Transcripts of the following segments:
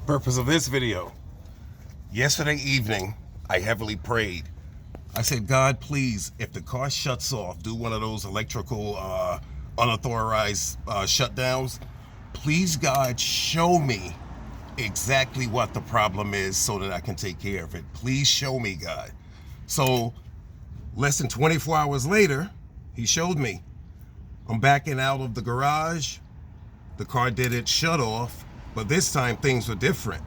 Purpose of this video. Yesterday evening, I heavily prayed. I said, God, please, if the car shuts off, do one of those electrical unauthorized shutdowns. Please, God, show me exactly what the problem is so that I can take care of it. Please show me, God. So less than 24 hours later, he showed me. I'm backing out of the garage. The car did its shut off, but this time things were different.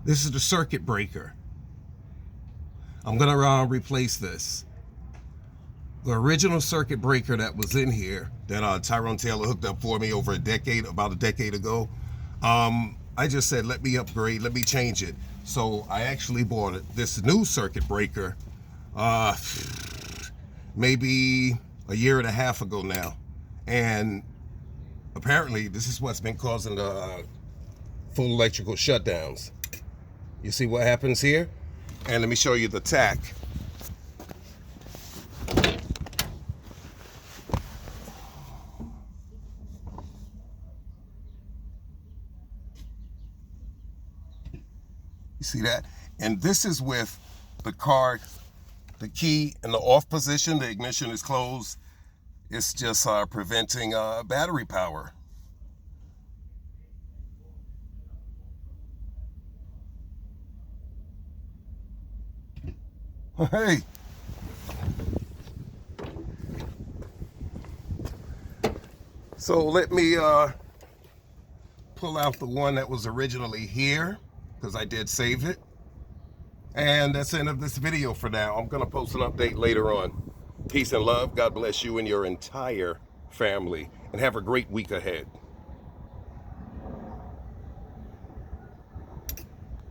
This is the circuit breaker. I'm gonna replace this. The original circuit breaker that was in here that Tyrone Taylor hooked up for me over about a decade ago. I just said, let me upgrade, let me change it. So I actually bought this new circuit breaker maybe a year and a half ago now. And apparently this is what's been causing the full electrical shutdowns. You see what happens here? And let me show you the tack. You see that? And this is with the car, the key in the off position, the ignition is closed. It's just preventing battery power. Hey. So let me pull out the one that was originally here, because I did save it. And that's the end of this video for now. I'm going to post an update later on. Peace and love. God bless you and your entire family. And have a great week ahead.